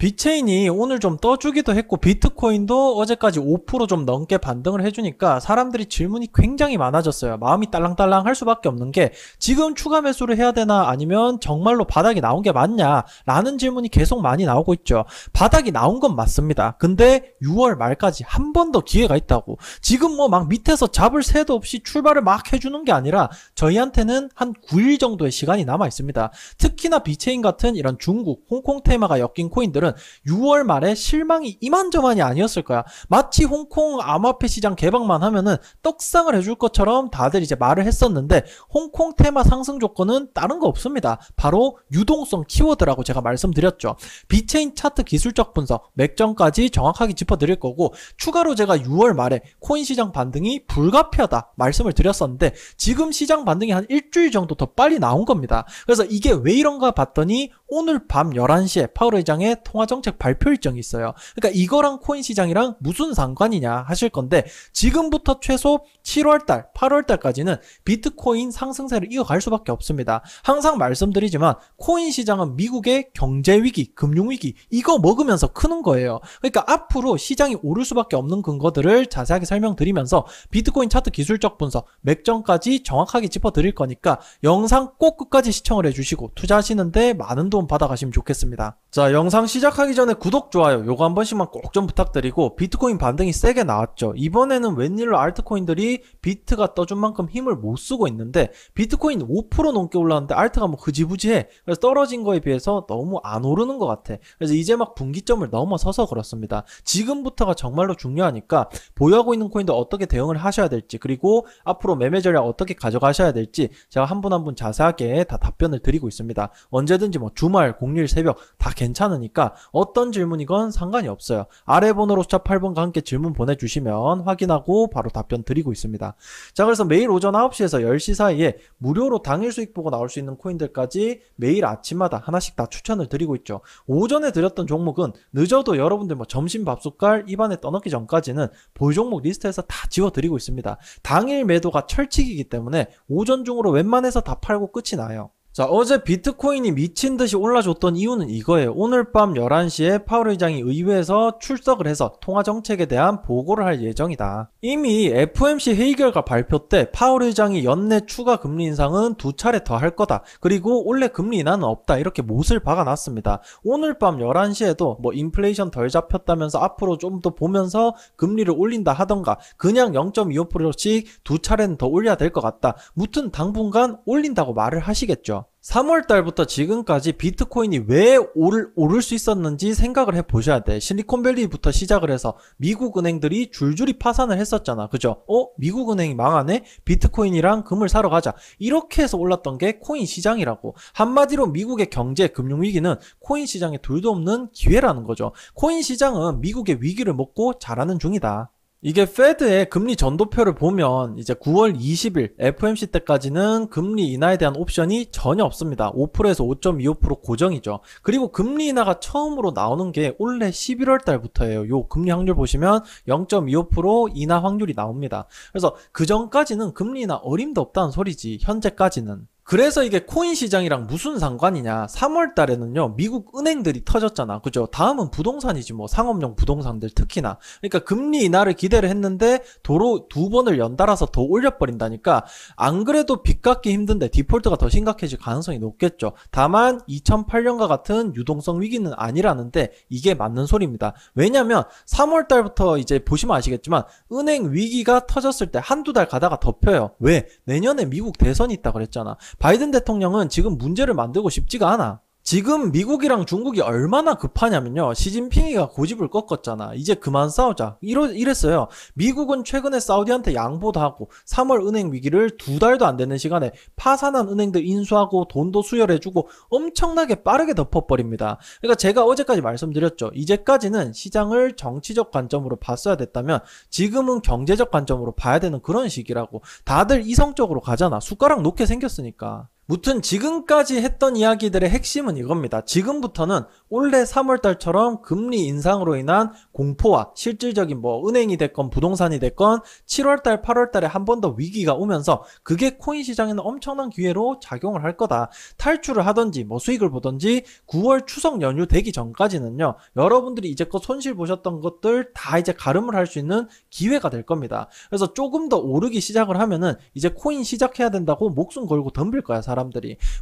빗체인이 오늘 좀 떠주기도 했고 비트코인도 어제까지 5% 좀 넘게 반등을 해주니까 사람들이 질문이 굉장히 많아졌어요. 마음이 딸랑딸랑 할 수밖에 없는 게 지금 추가 매수를 해야 되나 아니면 정말로 바닥이 나온 게 맞냐 라는 질문이 계속 많이 나오고 있죠. 바닥이 나온 건 맞습니다. 근데 6월 말까지 한 번 더 기회가 있다고. 지금 뭐 막 밑에서 잡을 새도 없이 출발을 막 해주는 게 아니라 저희한테는 한 9일 정도의 시간이 남아 있습니다. 특히나 빗체인 같은 이런 중국, 홍콩 테마가 엮인 코인들은 6월 말에 실망이 이만저만이 아니었을 거야. 마치 홍콩 암호화폐 시장 개방만 하면은 떡상을 해줄 것처럼 다들 이제 말을 했었는데 홍콩 테마 상승 조건은 다른 거 없습니다. 바로 유동성 키워드라고 제가 말씀드렸죠. 빗체인 차트 기술적 분석, 맥점까지 정확하게 짚어드릴 거고 추가로 제가 6월 말에 코인 시장 반등이 불가피하다 말씀을 드렸었는데 지금 시장 반등이 한 일주일 정도 더 빨리 나온 겁니다. 그래서 이게 왜 이런가 봤더니 오늘 밤 11시에 파월 의장의 통화정책 발표 일정이 있어요. 그러니까 이거랑 코인 시장이랑 무슨 상관이냐 하실 건데 지금부터 최소 7월달, 8월달까지는 비트코인 상승세를 이어갈 수밖에 없습니다. 항상 말씀드리지만 코인 시장은 미국의 경제위기, 금융위기 이거 먹으면서 크는 거예요. 그러니까 앞으로 시장이 오를 수밖에 없는 근거들을 자세하게 설명드리면서 비트코인 차트 기술적 분석, 맥점까지 정확하게 짚어드릴 거니까 영상 꼭 끝까지 시청을 해주시고 투자하시는데 많은 도움 받아가시면 좋겠습니다. 자, 영상 시작하기 전에 구독, 좋아요 요거 한 번씩만 꼭 좀 부탁드리고 비트코인 반등이 세게 나왔죠. 이번에는 웬일로 알트코인들이 비트가 떠준 만큼 힘을 못 쓰고 있는데 비트코인 5% 넘게 올랐는데 알트가 뭐 흐지부지해. 그래서 떨어진 거에 비해서 너무 안 오르는 것 같아. 그래서 이제 막 분기점을 넘어서서 그렇습니다. 지금부터가 정말로 중요하니까 보유하고 있는 코인들 어떻게 대응을 하셔야 될지 그리고 앞으로 매매 전략 어떻게 가져가셔야 될지 제가 한 분 한 분 자세하게 다 답변을 드리고 있습니다. 언제든지 뭐 주말, 공휴일, 새벽 다 괜찮으니까 어떤 질문이건 상관이 없어요. 아래 번호로 숫자 8번과 함께 질문 보내주시면 확인하고 바로 답변 드리고 있습니다. 자, 그래서 매일 오전 9시에서 10시 사이에 무료로 당일 수익 보고 나올 수 있는 코인들까지 매일 아침마다 하나씩 다 추천을 드리고 있죠. 오전에 드렸던 종목은 늦어도 여러분들 뭐 점심 밥숟갈 입안에 떠넣기 전까지는 보유 종목 리스트에서 다 지워드리고 있습니다. 당일 매도가 철칙이기 때문에 오전 중으로 웬만해서 다 팔고 끝이 나요. 자, 어제 비트코인이 미친듯이 올라줬던 이유는 이거예요. 오늘 밤 11시에 파월 의장이 의회에서 출석을 해서 통화정책에 대한 보고를 할 예정이다. 이미 FOMC 회의 결과 발표 때 파월 의장이 연내 추가 금리 인상은 2차례 더 할 거다. 그리고 올해 금리 인하는 없다. 이렇게 못을 박아놨습니다. 오늘 밤 11시에도 뭐 인플레이션 덜 잡혔다면서 앞으로 좀 더 보면서 금리를 올린다 하던가 그냥 0.25%씩 2차례는 더 올려야 될 것 같다. 무튼 당분간 올린다고 말을 하시겠죠. 3월달부터 지금까지 비트코인이 왜 오를 수 있었는지 생각을 해보셔야 돼. 실리콘밸리부터 시작을 해서 미국 은행들이 줄줄이 파산을 했었잖아. 그죠? 미국 은행이 망하네? 비트코인이랑 금을 사러 가자. 이렇게 해서 올랐던 게 코인 시장이라고. 한마디로 미국의 경제, 금융위기는 코인 시장에 둘도 없는 기회라는 거죠. 코인 시장은 미국의 위기를 먹고 자라는 중이다. 이게 페드의 금리 전도표를 보면 이제 9월 20일 FOMC 때까지는 금리 인하에 대한 옵션이 전혀 없습니다. 5%에서 5.25% 고정이죠. 그리고 금리 인하가 처음으로 나오는 게 올해 11월 달부터예요. 요 금리 확률 보시면 0.25% 인하 확률이 나옵니다. 그래서 그 전까지는 금리 인하 어림도 없다는 소리지. 현재까지는. 그래서 이게 코인 시장이랑 무슨 상관이냐. 3월 달에는요 미국 은행들이 터졌잖아. 그죠? 다음은 부동산이지 뭐. 상업용 부동산들 특히나. 그러니까 금리 인하를 기대를 했는데 도로 2번을 연달아서 더 올려버린다니까 안 그래도 빚 갚기 힘든데 디폴트가 더 심각해질 가능성이 높겠죠. 다만 2008년과 같은 유동성 위기는 아니라는데 이게 맞는 소리입니다. 왜냐면 3월 달부터 이제 보시면 아시겠지만 은행 위기가 터졌을 때 한두 달 가다가 덮여요. 왜? 내년에 미국 대선이 있다 그랬잖아. 바이든 대통령은 지금 문제를 만들고 싶지가 않아. 지금 미국이랑 중국이 얼마나 급하냐면요. 시진핑이가 고집을 꺾었잖아. 이제 그만 싸우자. 이랬어요. 미국은 최근에 사우디한테 양보도 하고 3월 은행 위기를 2달도 안 되는 시간에 파산한 은행들 인수하고 돈도 수혈해주고 엄청나게 빠르게 덮어버립니다. 그러니까 제가 어제까지 말씀드렸죠. 이제까지는 시장을 정치적 관점으로 봤어야 됐다면 지금은 경제적 관점으로 봐야 되는 그런 시기라고. 다들 이성적으로 가잖아. 숟가락 놓게 생겼으니까. 무튼 지금까지 했던 이야기들의 핵심은 이겁니다. 지금부터는 올해 3월달처럼 금리 인상으로 인한 공포와 실질적인 뭐 은행이 됐건 부동산이 됐건 7월달, 8월달에 한 번 더 위기가 오면서 그게 코인 시장에는 엄청난 기회로 작용을 할 거다. 탈출을 하든지 뭐 수익을 보든지 9월 추석 연휴 되기 전까지는요. 여러분들이 이제껏 손실 보셨던 것들 다 이제 가름을 할 수 있는 기회가 될 겁니다. 그래서 조금 더 오르기 시작을 하면은 이제 코인 시작해야 된다고 목숨 걸고 덤빌 거야, 사람들이.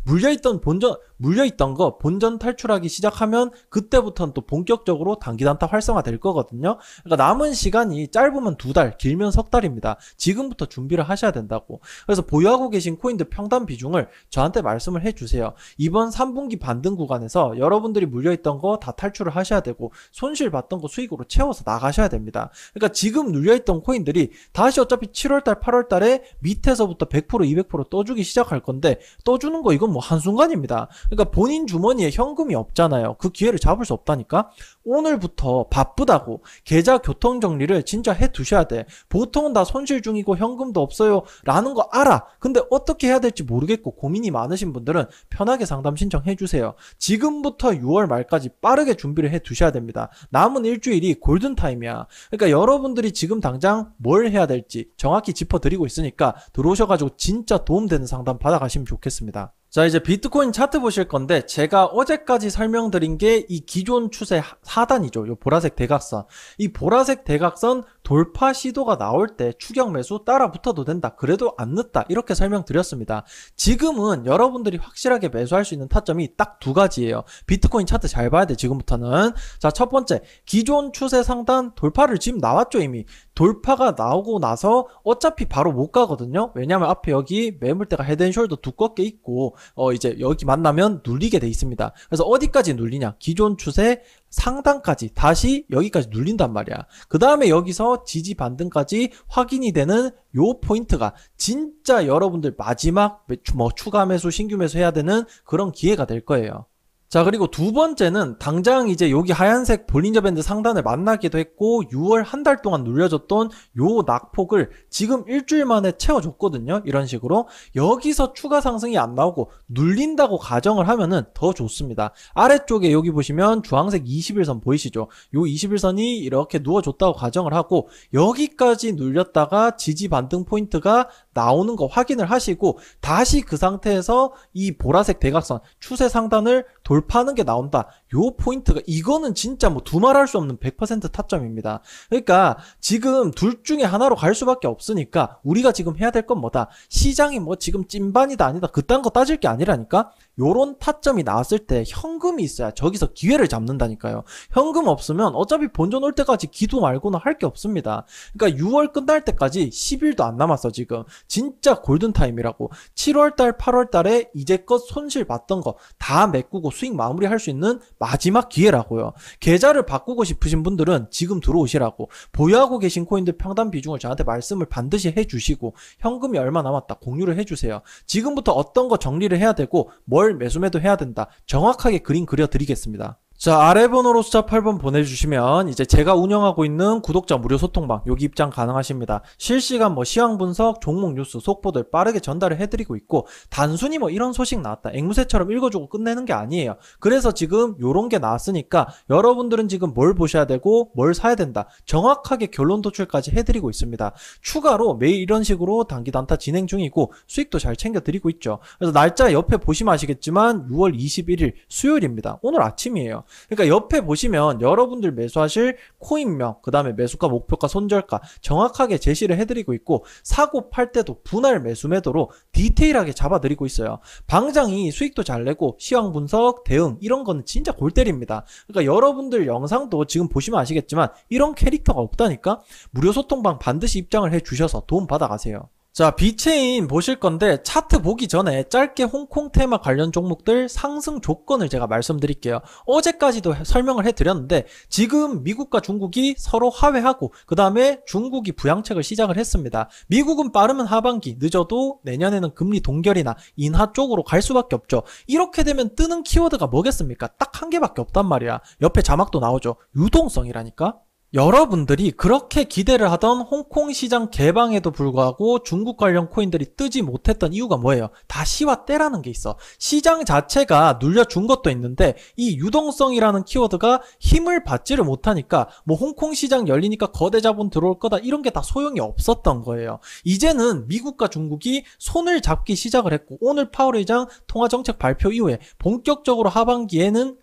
물려있던 거 본전 탈출하기 시작하면 그때부터는 또 본격적으로 단기 단타 활성화 될 거거든요. 그러니까 남은 시간이 짧으면 2달, 길면 석 달입니다. 지금부터 준비를 하셔야 된다고. 그래서 보유하고 계신 코인들 평단 비중을 저한테 말씀을 해주세요. 이번 3분기 반등 구간에서 여러분들이 물려있던 거 다 탈출을 하셔야 되고 손실 봤던 거 수익으로 채워서 나가셔야 됩니다. 그러니까 지금 눌려있던 코인들이 다시 어차피 7월달, 8월달에 밑에서부터 100%, 200% 떠주기 시작할 건데 떠주는 거 이건 뭐 한순간입니다. 그러니까 본인 주머니에 현금이 없잖아요. 그 기회를 잡을 수 없다니까. 오늘부터 바쁘다고 계좌 교통 정리를 진짜 해 두셔야 돼. 보통은 다 손실 중이고 현금도 없어요 라는 거 알아. 근데 어떻게 해야 될지 모르겠고 고민이 많으신 분들은 편하게 상담 신청해 주세요. 지금부터 6월 말까지 빠르게 준비를 해 두셔야 됩니다. 남은 일주일이 골든타임이야. 그러니까 여러분들이 지금 당장 뭘 해야 될지 정확히 짚어드리고 있으니까 들어오셔가지고 진짜 도움되는 상담 받아가시면 좋겠습니다. 자, 이제 비트코인 차트 보실 건데 제가 어제까지 설명드린 게 이 기존 추세 하단이죠. 요 보라색 대각선. 이 보라색 대각선 돌파 시도가 나올 때 추격 매수 따라 붙어도 된다. 그래도 안 늦다. 이렇게 설명드렸습니다. 지금은 여러분들이 확실하게 매수할 수 있는 타점이 딱 2가지예요. 비트코인 차트 잘 봐야 돼, 지금부터는. 자, 첫 번째. 기존 추세 상단 돌파를 지금 나왔죠, 이미. 돌파가 나오고 나서 어차피 바로 못 가거든요. 왜냐면 앞에 여기 매물대가 헤드앤숄더 두껍게 있고 이제 여기 만나면 눌리게 돼 있습니다. 그래서 어디까지 눌리냐? 기존 추세 상단까지 다시 여기까지 눌린단 말이야. 그 다음에 여기서 지지 반등까지 확인이 되는 요 포인트가 진짜 여러분들 마지막 뭐 추가 매수, 신규 매수 해야 되는 그런 기회가 될 거예요. 자, 그리고 두 번째는 당장 이제 여기 하얀색 볼린저 밴드 상단을 만나기도 했고 6월 한 달 동안 눌려줬던 요 낙폭을 지금 일주일 만에 채워줬거든요. 이런 식으로 여기서 추가 상승이 안 나오고 눌린다고 가정을 하면은 더 좋습니다. 아래쪽에 여기 보시면 주황색 21선 보이시죠? 요 21선이 이렇게 누워줬다고 가정을 하고 여기까지 눌렸다가 지지 반등 포인트가 나오는 거 확인을 하시고 다시 그 상태에서 이 보라색 대각선 추세 상단을 돌파하는 게 나온다. 요 포인트가 이거는 진짜 뭐 두말할 수 없는 100% 타점입니다. 그러니까 지금 둘 중에 하나로 갈 수밖에 없으니까 우리가 지금 해야 될 건 뭐다. 시장이 뭐 지금 찐반이다 아니다 그딴 거 따질 게 아니라니까. 요런 타점이 나왔을 때 현금이 있어야 저기서 기회를 잡는다니까요. 현금 없으면 어차피 본전 올 때까지 기도 말고는 할 게 없습니다. 그러니까 6월 끝날 때까지 10일도 안 남았어 지금. 진짜 골든타임이라고. 7월달 8월달에 이제껏 손실 봤던 거 다 메꾸고 수익 마무리할 수 있는 마지막 기회라고요. 계좌를 바꾸고 싶으신 분들은 지금 들어오시라고. 보유하고 계신 코인들 평단 비중을 저한테 말씀을 반드시 해주시고 현금이 얼마 남았다 공유를 해주세요. 지금부터 어떤 거 정리를 해야 되고 뭘 매수 매도 해야 된다 정확하게 그림 그려드리겠습니다. 자, 아래 번호로 숫자 8번 보내주시면 이제 제가 운영하고 있는 구독자 무료 소통방 여기 입장 가능하십니다. 실시간 뭐 시황 분석, 종목 뉴스, 속보들 빠르게 전달을 해드리고 있고 단순히 뭐 이런 소식 나왔다 앵무새처럼 읽어주고 끝내는 게 아니에요. 그래서 지금 요런 게 나왔으니까 여러분들은 지금 뭘 보셔야 되고 뭘 사야 된다 정확하게 결론 도출까지 해드리고 있습니다. 추가로 매일 이런 식으로 단기 단타 진행 중이고 수익도 잘 챙겨드리고 있죠. 그래서 날짜 옆에 보시면 아시겠지만 6월 21일 수요일입니다. 오늘 아침이에요. 그러니까 옆에 보시면 여러분들 매수하실 코인명, 그 다음에 매수가, 목표가, 손절가 정확하게 제시를 해드리고 있고 사고 팔 때도 분할 매수 매도로 디테일하게 잡아드리고 있어요. 방장이 수익도 잘 내고 시황 분석, 대응 이런 거는 진짜 골 때립니다. 그러니까 여러분들 영상도 지금 보시면 아시겠지만 이런 캐릭터가 없다니까. 무료 소통방 반드시 입장을 해주셔서 도움 받아가세요. 자, 비체인 보실 건데 차트 보기 전에 짧게 홍콩 테마 관련 종목들 상승 조건을 제가 말씀드릴게요. 어제까지도 설명을 해드렸는데 지금 미국과 중국이 서로 화해하고 그 다음에 중국이 부양책을 시작을 했습니다. 미국은 빠르면 하반기, 늦어도 내년에는 금리 동결이나 인하 쪽으로 갈 수밖에 없죠. 이렇게 되면 뜨는 키워드가 뭐겠습니까? 딱 한 개밖에 없단 말이야. 옆에 자막도 나오죠. 유동성이라니까. 여러분들이 그렇게 기대를 하던 홍콩 시장 개방에도 불구하고 중국 관련 코인들이 뜨지 못했던 이유가 뭐예요? 다 시와 때라는 게 있어. 시장 자체가 눌려준 것도 있는데 이 유동성이라는 키워드가 힘을 받지를 못하니까 뭐 홍콩 시장 열리니까 거대 자본 들어올 거다 이런 게 다 소용이 없었던 거예요. 이제는 미국과 중국이 손을 잡기 시작을 했고 오늘 파월 의장 통화정책 발표 이후에 본격적으로 하반기에는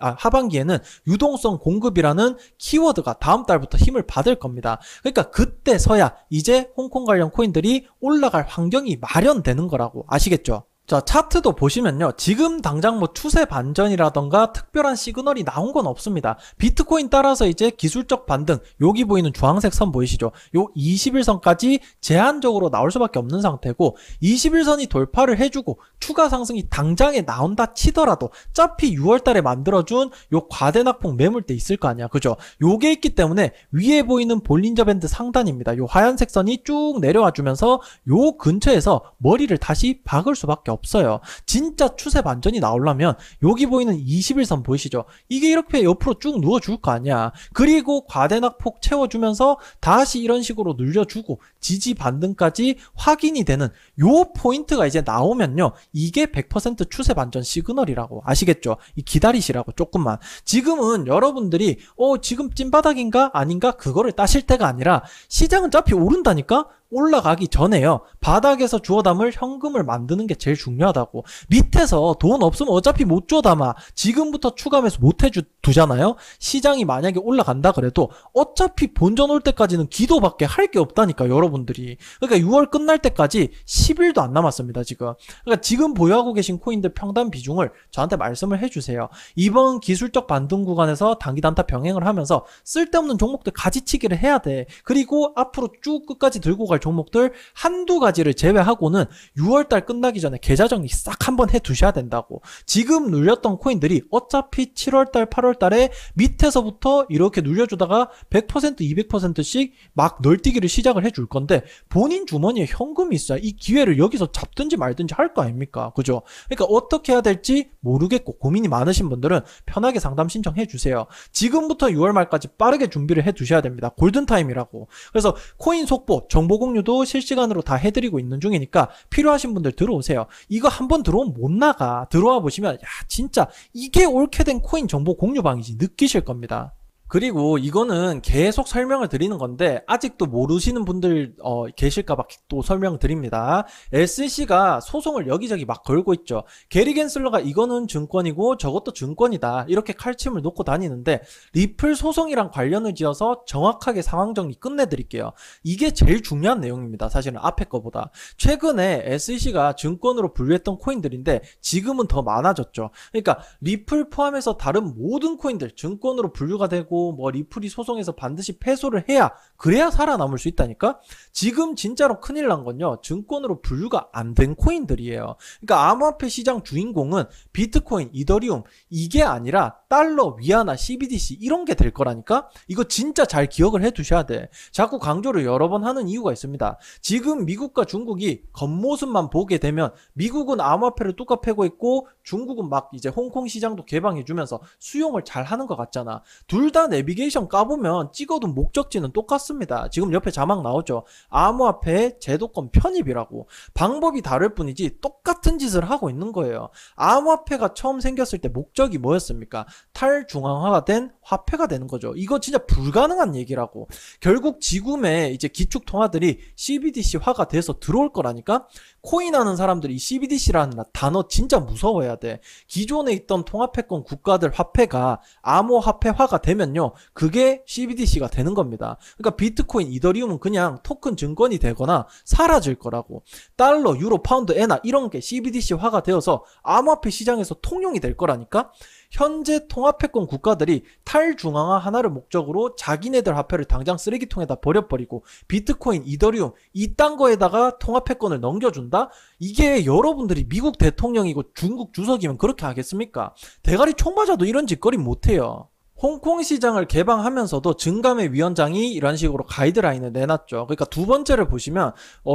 유동성 공급이라는 키워드가 다음 달부터 힘을 받을 겁니다. 그러니까 그때서야 이제 홍콩 관련 코인들이 올라갈 환경이 마련되는 거라고 아시겠죠? 자, 차트도 보시면요. 지금 당장 뭐 추세 반전이라던가 특별한 시그널이 나온 건 없습니다. 비트코인 따라서 이제 기술적 반등, 여기 보이는 주황색 선 보이시죠? 요 21선까지 제한적으로 나올 수밖에 없는 상태고 21선이 돌파를 해주고 추가 상승이 당장에 나온다 치더라도 어차피 6월달에 만들어준 요 과대낙폭 매물대 있을 거 아니야. 그죠? 요게 있기 때문에 위에 보이는 볼린저 밴드 상단입니다. 요 하얀색 선이 쭉 내려와 주면서 요 근처에서 머리를 다시 박을 수밖에 없어요. 진짜 추세 반전이 나오려면 여기 보이는 21선 보이시죠? 이게 이렇게 옆으로 쭉 누워줄 거 아니야. 그리고 과대낙폭 채워주면서 다시 이런 식으로 눌려주고 지지 반등까지 확인이 되는 요 포인트가 이제 나오면요. 이게 100% 추세 반전 시그널이라고 아시겠죠? 기다리시라고 조금만. 지금은 여러분들이 지금 찐바닥인가 아닌가 그거를 따실 때가 아니라 시장은 어차피 오른다니까? 올라가기 전에요. 바닥에서 주워 담을 현금을 만드는 게 제일 중요하다고. 밑에서 돈 없으면 어차피 못 주워 담아. 지금부터 추가 매수 못 두잖아요. 시장이 만약에 올라간다 그래도 어차피 본전 올 때까지는 기도밖에 할 게 없다니까 여러분들이. 그러니까 6월 끝날 때까지 10일도 안 남았습니다 지금. 그러니까 지금 보유하고 계신 코인들 평단 비중을 저한테 말씀을 해주세요. 이번 기술적 반등 구간에서 단기 단타 병행을 하면서 쓸데없는 종목들 가지치기를 해야 돼. 그리고 앞으로 쭉 끝까지 들고 갈 종목들 한두 가지를 제외하고는 6월달 끝나기 전에 계좌 정리 싹 한번 해 두셔야 된다고. 지금 눌렸던 코인들이 어차피 7월달 8월달에 밑에서부터 이렇게 눌려주다가 100% 200%씩 막 널뛰기를 시작을 해줄 건데 본인 주머니에 현금이 있어야 이 기회를 여기서 잡든지 말든지 할 거 아닙니까? 그죠? 그러니까 어떻게 해야 될지 모르겠고 고민이 많으신 분들은 편하게 상담 신청해 주세요. 지금부터 6월 말까지 빠르게 준비를 해 두셔야 됩니다. 골든타임이라고. 그래서 코인 속보, 정보 공유도 실시간으로 다 해드리고 있는 중이니까 필요하신 분들 들어오세요. 이거 한번 들어오면 못 나가. 들어와 보시면 야 진짜 이게 옳게 된 코인 정보 공유방이지 느끼실 겁니다. 그리고 이거는 계속 설명을 드리는 건데 아직도 모르시는 분들 계실까봐 또 설명을 드립니다. SEC가 소송을 여기저기 막 걸고 있죠. 게리 겐슬러가 이거는 증권이고 저것도 증권이다 이렇게 칼침을 놓고 다니는데 리플 소송이랑 관련을 지어서 정확하게 상황 정리 끝내드릴게요. 이게 제일 중요한 내용입니다. 사실은 앞에 거보다. 최근에 SEC가 증권으로 분류했던 코인들인데 지금은 더 많아졌죠. 그러니까 리플 포함해서 다른 모든 코인들 증권으로 분류가 되고 뭐 리플이 소송에서 반드시 패소를 해야 그래야 살아남을 수 있다니까. 지금 진짜로 큰일 난 건요 증권으로 분류가 안 된 코인들이에요. 그러니까 암호화폐 시장 주인공은 비트코인, 이더리움 이게 아니라 달러, 위안화, CBDC 이런 게 될 거라니까. 이거 진짜 잘 기억을 해 두셔야 돼. 자꾸 강조를 여러 번 하는 이유가 있습니다. 지금 미국과 중국이 겉모습만 보게 되면 미국은 암호화폐를 뚝까 패고 있고 중국은 막 이제 홍콩 시장도 개방해 주면서 수용을 잘 하는 것 같잖아. 둘 다 내비게이션 까보면 찍어둔 목적지는 똑같습니다. 지금 옆에 자막 나오죠. 암호화폐 제도권 편입이라고. 방법이 다를 뿐이지 똑같은 짓을 하고 있는 거예요. 암호화폐가 처음 생겼을 때 목적이 뭐였습니까? 탈중앙화가 된 화폐가 되는 거죠. 이거 진짜 불가능한 얘기라고. 결국 지금의 이제 기축 통화들이 CBDC화가 돼서 들어올 거라니까. 코인하는 사람들이 이 CBDC라는 단어 진짜 무서워해야 돼. 기존에 있던 통화패권 국가들 화폐가 암호화폐화가 되면요 그게 CBDC가 되는 겁니다. 그러니까 비트코인, 이더리움은 그냥 토큰 증권이 되거나 사라질 거라고. 달러, 유로, 파운드, 엔화 이런 게 CBDC화가 되어서 암호화폐 시장에서 통용이 될 거라니까. 현재 통화패권 국가들이 탈중앙화 하나를 목적으로 자기네들 화폐를 당장 쓰레기통에다 버려버리고 비트코인, 이더리움 이딴 거에다가 통화패권을 넘겨준다? 이게 여러분들이 미국 대통령이고 중국 주석이면 그렇게 하겠습니까? 대가리 총 맞아도 이런 짓거리 못해요. 홍콩 시장을 개방하면서도 증감회 위원장이 이런 식으로 가이드라인을 내놨죠. 그러니까 두 번째를 보시면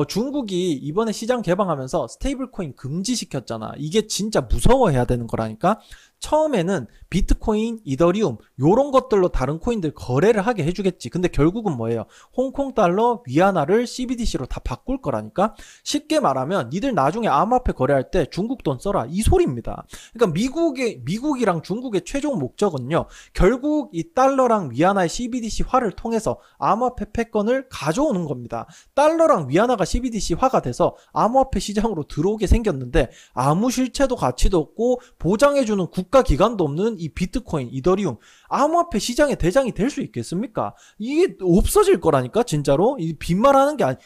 중국이 이번에 시장 개방하면서 스테이블 코인 금지시켰잖아. 이게 진짜 무서워해야 되는 거라니까. 처음에는 비트코인, 이더리움 요런 것들로 다른 코인들 거래를 하게 해주겠지. 근데 결국은 뭐예요? 홍콩 달러, 위안화를 CBDC로 다 바꿀 거라니까. 쉽게 말하면 니들 나중에 암호화폐 거래할 때 중국 돈 써라 이 소리입니다. 그러니까 미국이랑 중국의 최종 목적은요, 결국 이 달러랑 위안화의 CBDC화를 통해서 암호화폐 패권을 가져오는 겁니다. 달러랑 위안화가 CBDC화가 돼서 암호화폐 시장으로 들어오게 생겼는데 아무 실체도 가치도 없고 보장해주는 국가기관도 없는 이 비트코인, 이더리움 암호화폐 시장의 대장이 될 수 있겠습니까? 이게 없어질 거라니까 진짜로. 이 빈말하는 게 아니.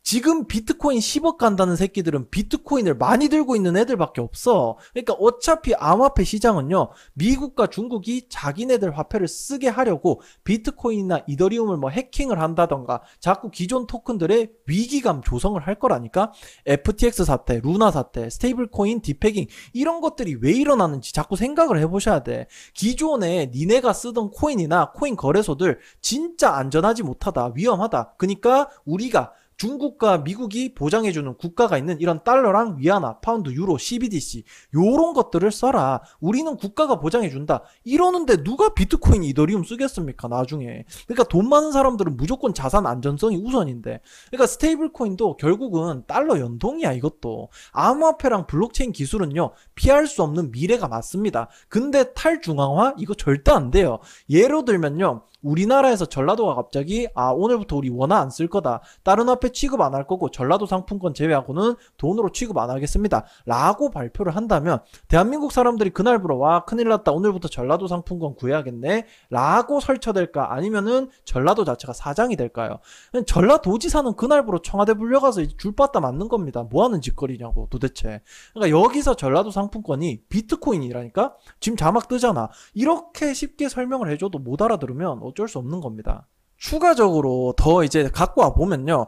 지금 비트코인 10억 간다는 새끼들은 비트코인을 많이 들고 있는 애들밖에 없어. 그러니까 어차피 암호화폐 시장은요, 미국과 중국이 자기네들 화폐를 쓰게 하려고 비트코인이나 이더리움을 뭐 해킹을 한다던가 자꾸 기존 토큰들의 위기감 조성을 할 거라니까. FTX 사태, 루나 사태, 스테이블코인 디패깅 이런 것들이 왜 일어나는지 자꾸 생각을 해보셔야 돼. 기존에 니네가 쓰던 코인이나 코인 거래소들 진짜 안전하지 못하다, 위험하다. 그러니까 우리가 중국과 미국이 보장해주는 국가가 있는 이런 달러랑 위안화, 파운드, 유로, CBDC 요런 것들을 써라. 우리는 국가가 보장해준다. 이러는데 누가 비트코인, 이더리움 쓰겠습니까 나중에. 그러니까 돈 많은 사람들은 무조건 자산 안전성이 우선인데. 그러니까 스테이블 코인도 결국은 달러 연동이야 이것도. 암호화폐랑 블록체인 기술은요, 피할 수 없는 미래가 맞습니다. 근데 탈중앙화? 이거 절대 안 돼요. 예로 들면요, 우리나라에서 전라도가 갑자기 오늘부터 우리 원화 안 쓸 거다, 다른 화폐 취급 안 할 거고 전라도 상품권 제외하고는 돈으로 취급 안 하겠습니다 라고 발표를 한다면 대한민국 사람들이 그날부로 와 큰일 났다, 오늘부터 전라도 상품권 구해야겠네 라고 설쳐될까, 아니면은 전라도 자체가 사장이 될까요? 전라도지사는 그날부로 청와대 불려가서 줄받다 맞는 겁니다. 뭐하는 짓거리냐고 도대체. 그러니까 여기서 전라도 상품권이 비트코인이라니까. 지금 자막 뜨잖아. 이렇게 쉽게 설명을 해줘도 못 알아들으면 어쩔 수 없는 겁니다. 추가적으로 더 이제 갖고 와 보면요,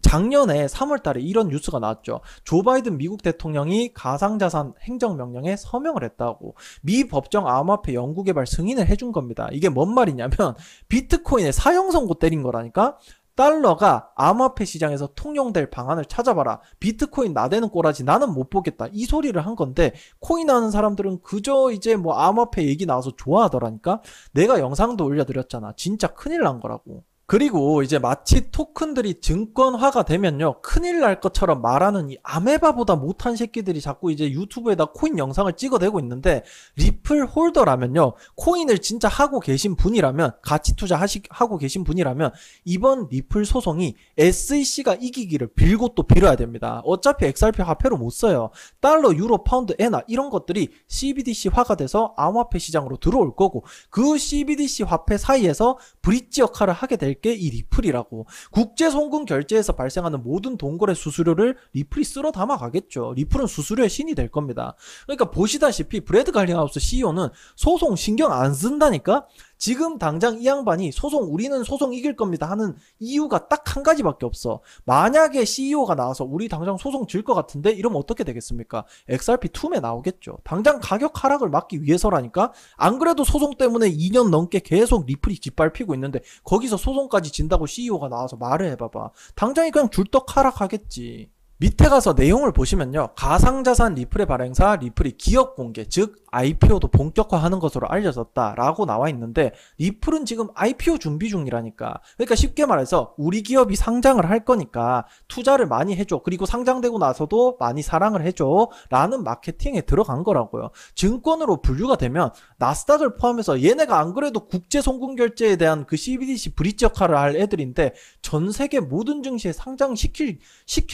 작년에 3월 달에 이런 뉴스가 나왔죠. 조 바이든 미국 대통령이 가상자산 행정명령에 서명을 했다고. 미 법정 암호화폐 연구개발 승인을 해준 겁니다. 이게 뭔 말이냐면 비트코인의 사형 선고 때린 거라니까. 달러가 암호화폐 시장에서 통용될 방안을 찾아봐라. 비트코인 나대는 꼬라지 나는 못 보겠다. 이 소리를 한 건데 코인 하는 사람들은 그저 이제 뭐 암호화폐 얘기 나와서 좋아하더라니까. 내가 영상도 올려드렸잖아. 진짜 큰일 난 거라고. 그리고 이제 마치 토큰들이 증권화가 되면요, 큰일 날 것처럼 말하는 이 아메바보다 못한 새끼들이 자꾸 이제 유튜브에다 코인 영상을 찍어대고 있는데, 리플 홀더라면요, 코인을 진짜 하고 계신 분이라면, 가치 투자 하고 계신 분이라면 이번 리플 소송이 SEC가 이기기를 빌고 또 빌어야 됩니다. 어차피 XRP 화폐로 못 써요. 달러, 유로, 파운드, 엔화 이런 것들이 CBDC화가 돼서 암호화폐 시장으로 들어올 거고, 그 CBDC 화폐 사이에서 브릿지 역할을 하게 될 게 이 리플이라고. 국제 송금 결제에서 발생하는 모든 돈거래 수수료를 리플이 쓸어 담아 가겠죠. 리플은 수수료의 신이 될 겁니다. 그러니까 보시다시피 브래드 갈링하우스 CEO는 소송 신경 안 쓴다니까. 지금 당장 이 양반이 우리는 소송 이길 겁니다 하는 이유가 딱 한 가지밖에 없어. 만약에 CEO가 나와서 우리 당장 소송 질 것 같은데 이러면 어떻게 되겠습니까? XRP 투매 나오겠죠. 당장 가격 하락을 막기 위해서라니까. 안 그래도 소송 때문에 2년 넘게 계속 리플이 짓밟히고 있는데 거기서 소송까지 진다고 CEO가 나와서 말을 해봐봐. 당장이 그냥 줄떡 하락하겠지. 밑에 가서 내용을 보시면요, 가상자산 리플의 발행사 리플이 기업 공개, 즉 IPO도 본격화하는 것으로 알려졌다 라고 나와 있는데, 리플은 지금 IPO 준비 중이라니까. 그러니까 쉽게 말해서 우리 기업이 상장을 할 거니까 투자를 많이 해줘, 그리고 상장되고 나서도 많이 사랑을 해줘 라는 마케팅에 들어간 거라고요. 증권으로 분류가 되면 나스닥을 포함해서 얘네가 안 그래도 국제 송금 결제에 대한 그 CBDC 브릿지 역할을 할 애들인데 전 세계 모든 증시에 상장시킬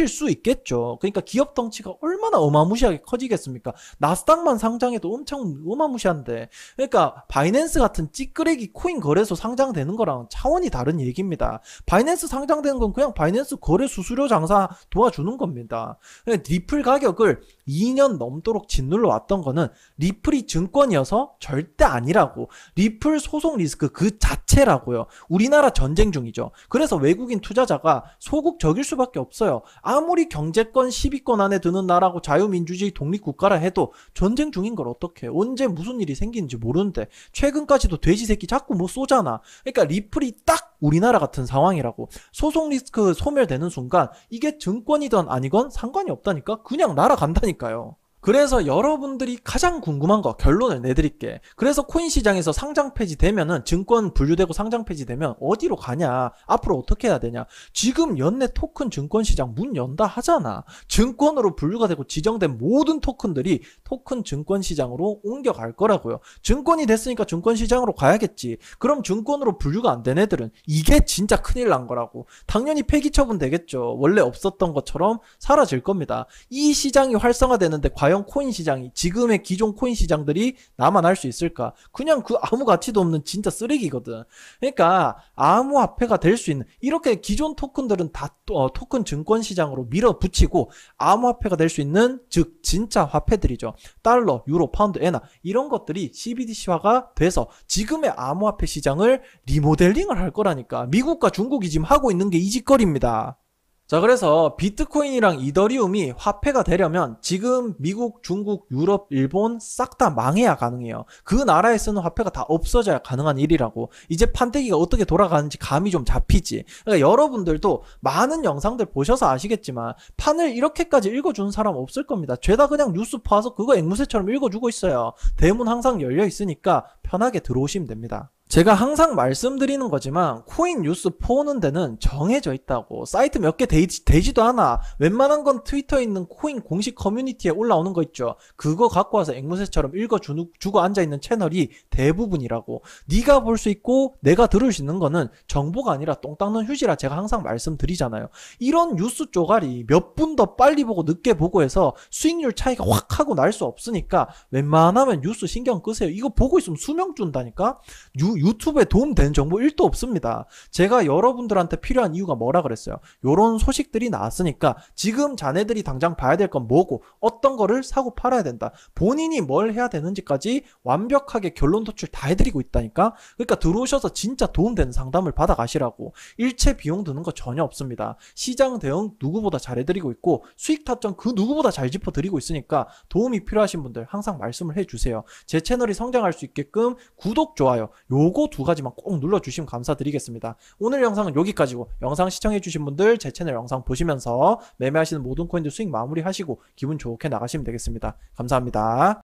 수 있겠죠. 그러니까 기업 덩치가 얼마나 어마무시하게 커지겠습니까? 나스닥만 상장해도 엄청 어마무시한데. 그러니까 바이낸스 같은 찌끄레기 코인 거래소 상장되는 거랑 차원이 다른 얘기입니다. 바이낸스 상장되는 건 그냥 바이낸스 거래 수수료 장사 도와주는 겁니다. 리플 가격을 2년 넘도록 짓눌러 왔던 거는 리플이 증권이어서 절대 아니라고. 리플 소송 리스크 그 자체라고요. 우리나라 전쟁 중이죠. 그래서 외국인 투자자가 소국 적일 수밖에 없어요. 아무리 경제권 10위권 안에 드는 나라고 자유민주주의 독립국가라 해도 전쟁 중인 걸 어떡해. 언제 무슨 일이 생기는지 모르는데 최근까지도 돼지 새끼 자꾸 뭐 쏘잖아. 그러니까 리플이 딱 우리나라 같은 상황이라고. 소송 리스크 소멸되는 순간 이게 증권이든 아니건 상관이 없다니까. 그냥 날아간다니까요. 그래서 여러분들이 가장 궁금한 거 결론을 내드릴게. 그래서 코인 시장에서 상장 폐지되면은, 증권 분류되고 상장 폐지되면 어디로 가냐, 앞으로 어떻게 해야 되냐. 지금 연내 토큰 증권 시장 문 연다 하잖아. 증권으로 분류가 되고 지정된 모든 토큰들이 토큰 증권 시장으로 옮겨갈 거라고요. 증권이 됐으니까 증권 시장으로 가야겠지. 그럼 증권으로 분류가 안 된 애들은 이게 진짜 큰일 난 거라고. 당연히 폐기 처분 되겠죠. 원래 없었던 것처럼 사라질 겁니다. 이 시장이 활성화되는데 과연 코인 시장이, 지금의 기존 코인 시장들이 남아날 수 있을까? 그냥 그 아무 가치도 없는 진짜 쓰레기거든. 그러니까 암호화폐가 될 수 있는, 이렇게 기존 토큰들은 다 토큰 증권 시장으로 밀어붙이고 암호화폐가 될 수 있는, 즉 진짜 화폐들이죠. 달러, 유로, 파운드, 엔화 이런 것들이 CBDC화가 돼서 지금의 암호화폐 시장을 리모델링을 할 거라니까. 미국과 중국이 지금 하고 있는 게 이 짓거리입니다. 자, 그래서 비트코인이랑 이더리움이 화폐가 되려면 지금 미국, 중국, 유럽, 일본 싹 다 망해야 가능해요. 그 나라에 쓰는 화폐가 다 없어져야 가능한 일이라고. 이제 판때기가 어떻게 돌아가는지 감이 좀 잡히지. 그러니까 여러분들도 많은 영상들 보셔서 아시겠지만 판을 이렇게까지 읽어주는 사람 없을 겁니다. 죄다 그냥 뉴스 파서 그거 앵무새처럼 읽어주고 있어요. 대문 항상 열려 있으니까 편하게 들어오시면 됩니다. 제가 항상 말씀드리는 거지만 코인 뉴스 보는 데는 정해져 있다고. 사이트 몇 개 되지도 않아. 웬만한 건 트위터에 있는 코인 공식 커뮤니티에 올라오는 거 있죠. 그거 갖고 와서 앵무새처럼 읽어주고 앉아있는 채널이 대부분이라고. 네가 볼 수 있고 내가 들을 수 있는 거는 정보가 아니라 똥 닦는 휴지라 제가 항상 말씀드리잖아요. 이런 뉴스 쪼가리 몇 분 더 빨리 보고 늦게 보고 해서 수익률 차이가 확 하고 날 수 없으니까 웬만하면 뉴스 신경 끄세요. 이거 보고 있으면 수명 준다니까? 유튜브에 도움되는 정보 1도 없습니다. 제가 여러분들한테 필요한 이유가 뭐라 그랬어요? 요런 소식들이 나왔으니까 지금 자네들이 당장 봐야 될 건 뭐고 어떤 거를 사고 팔아야 된다. 본인이 뭘 해야 되는지까지 완벽하게 결론 도출 다 해드리고 있다니까? 그러니까 들어오셔서 진짜 도움되는 상담을 받아가시라고. 일체 비용 드는 거 전혀 없습니다. 시장 대응 누구보다 잘해드리고 있고 수익 타점 그 누구보다 잘 짚어드리고 있으니까 도움이 필요하신 분들 항상 말씀을 해주세요. 제 채널이 성장할 수 있게끔 구독, 좋아요 요거 두 가지만 꼭 눌러주시면 감사드리겠습니다. 오늘 영상은 여기까지고, 영상 시청해주신 분들 제 채널 영상 보시면서 매매하시는 모든 코인들 수익 마무리하시고 기분 좋게 나가시면 되겠습니다. 감사합니다.